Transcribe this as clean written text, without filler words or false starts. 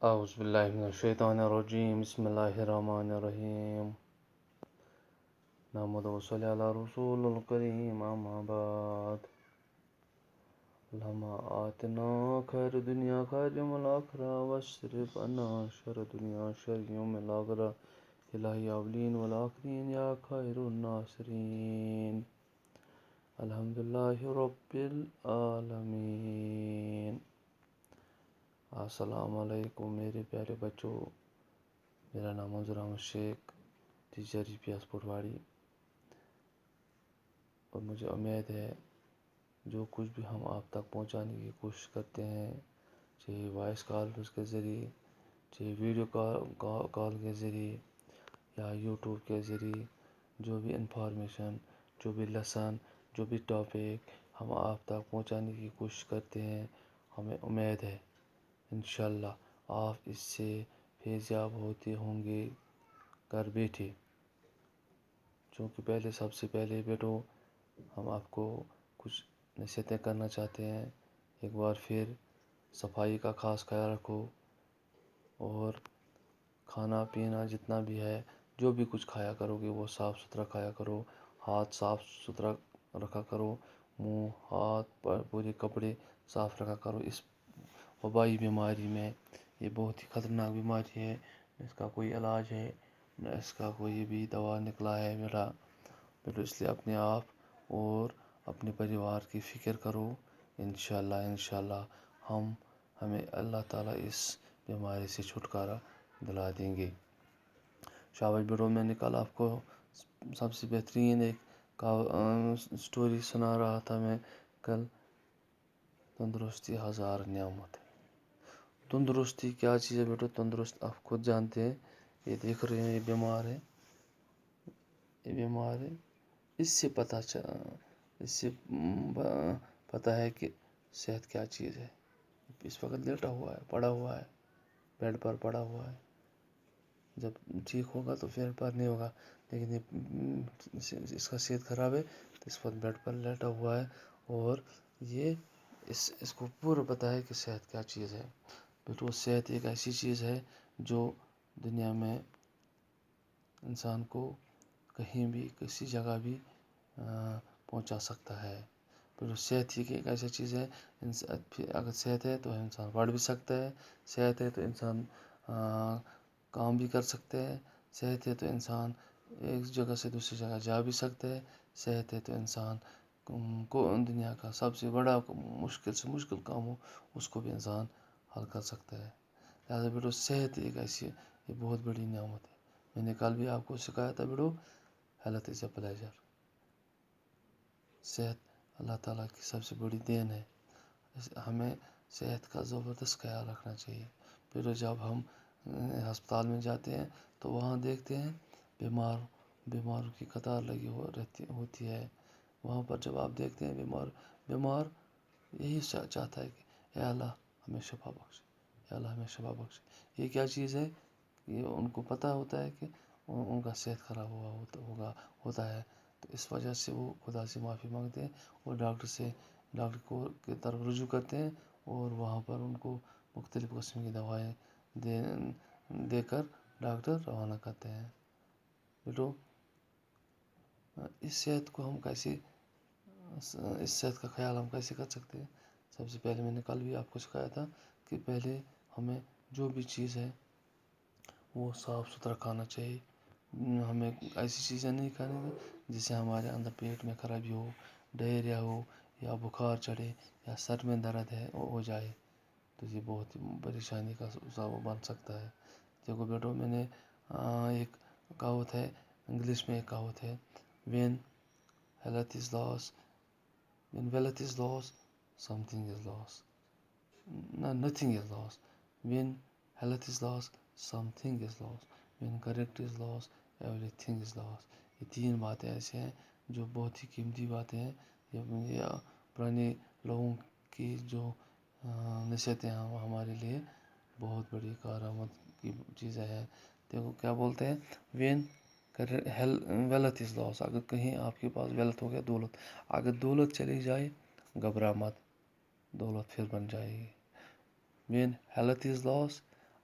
أعوذ بالله من الشيطان الرجيم بسم الله الرحمن الرحيم نحمد وصلي على رسول الكريم أما بعد اللهم آتنا خير الدنيا خير يوم الآخرة واصرف عنا شر الدنيا شر يوم الآخرة إلهي الأولين والآخرين يا خير الناصرين الحمد لله رب العالمين. السلام علیکم میرے پیارے بچوں. میرا نام منظور احمد شیخ ٹیچر GPS پٹواڑی، اور مجھے امید ہے جو کچھ بھی ہم آپ تک پہنچانے کی کوشش کرتے ہیں، چاہے وائس کالز کے ذریعے، چاہے ویڈیو کال کے ذریعے یا یوٹیوب کے ذریعے، جو بھی انفارمیشن، جو بھی لیسن، جو بھی ٹاپک ہم آپ تک پہنچانے کی کوشش کرتے ہیں، ہمیں امید ہے انشاءاللہ آپ اس سے فیضیاب ہوتے ہوں گے گھر بیٹھے. چونکہ سب سے پہلے بیٹو ہم آپ کو کچھ نصیحتیں کرنا چاہتے ہیں. ایک بار پھر صفائی کا خاص خیال رکھو، اور کھانا پینا جتنا بھی ہے، جو بھی کچھ کھایا کرو گے وہ صاف ستھرا کھایا کرو. ہاتھ صاف ستھرا رکھا کرو، منہ ہاتھ پورے کپڑے صاف رکھا کرو. اس وبائی بیماری میں، یہ بہت ہی خطرناک بیماری ہے، اس کا کوئی علاج ہے نہ اس کا کوئی بھی دوا نکلا ہے میرا. اس لیے اپنے آپ اور اپنے پریوار کی فکر کرو. انشاءاللہ ہمیں اللہ تعالیٰ اس بیماری سے چھٹکارا دلا دیں گے. شاباش بیٹو. میں نے کل آپ کو سب سے بہترین ایک سٹوری سنا رہا تھا. میں کل تندرستی ہزار نعمت ہے. تندرستی کیا چیز ہے بیٹو؟ تندرست آپ خود جانتے ہیں. یہ دیکھ رہے ہیں، یہ بیمار ہے، یہ بیمار ہے. اس سے پتہ ہے کہ صحت کیا چیز ہے. اس وقت لیٹا ہوا ہے، پڑا ہوا ہے، بیڈ پر پڑا ہوا ہے. جب ٹھیک ہوگا تو پھر پر نہیں ہوگا، لیکن اس کا صحت خراب ہے تو اس وقت بیڈ پر لیٹا ہوا ہے. اور یہ اس کو پورا پتہ ہے کہ صحت کیا چیز ہے. بیٹو صحت ایک ایسی چیز ہے جو دنیا میں انسان کو کہیں بھی کسی جگہ بھی پہنچا سکتا ہے. پھر صحت ہی ایک ایسی چیز ہے، اگر صحت ہے تو انسان پڑھ بھی سکتا ہے، صحت ہے تو انسان کام بھی کر سکتے ہیں، صحت ہے تو انسان ایک جگہ سے دوسری جگہ جا بھی سکتے ہیں، صحت ہے تو انسان کو دنیا کا سب سے بڑا مشکل سے مشکل کام ہو اس کو بھی انسان حل کر سکتا ہے. لہٰذا بیٹو صحت ایک ایسی یہ بہت بڑی نعمت ہے. میں نے کل بھی آپ کو سکھایا تھا بیٹو، ہیلتھ از اے پلیجر. صحت اللہ تعالیٰ کی سب سے بڑی دین ہے. ہمیں صحت کا زبردست خیال رکھنا چاہیے. پھر جب ہم ہسپتال میں جاتے ہیں تو وہاں دیکھتے ہیں بیماروں کی قطار لگی ہوتی ہے. وہاں پر جب آپ دیکھتے ہیں بیمار یہی چاہتا ہے کہ اے اللہ ہمیں شفا بخش، اے اللہ ہمیں شفا بخش. یہ کیا چیز ہے؟ یہ ان کو پتہ ہوتا ہے کہ ان کا صحت خراب ہوتا ہے، تو اس وجہ سے وہ خدا سے معافی مانگتے ہیں اور ڈاکٹر کی طرف رجوع کرتے ہیں، اور وہاں پر ان کو مختلف قسم کی دوائیں دے کر ڈاکٹر روانہ کرتے ہیں. بیٹو اس صحت کا خیال ہم کیسے کر سکتے ہیں؟ سب سے پہلے میں نے کل بھی آپ کو سکھایا تھا کہ پہلے ہمیں جو بھی چیز ہے وہ صاف ستھرا کھانا چاہیے. ہمیں ایسی چیزیں نہیں کھانی جس سے ہمارے اندر پیٹ میں خرابی ہو، ڈائریا ہو، یا بخار چڑھے، یا سر میں درد ہو جائے، تو یہ بہت ہی پریشانی کا سبب بن سکتا ہے. دیکھو بیٹو میں نے ایک کہاوت ہے، انگلش میں ایک کہاوت ہے، when wealth is lost something is lost. No, nothing is lost. When health is lost something is lost. When character is lost everything is lost. یہ 3 باتیں ایسے ہیں جو بہت ہی قیمتی باتیں ہیں. یہ پرانے لوگوں کی جو نصیحتیں ہیں ہمارے لیے بہت بڑی کارآمد کی چیزیں ہیں. دیکھو کیا بولتے ہیں، when wealth is lost. اگر کہیں آپ کے پاس ویلتھ ہو گیا، دولت، اگر دولت چلی جائے گھبرا مت، دولت پھر بن جائے گی. when health is lost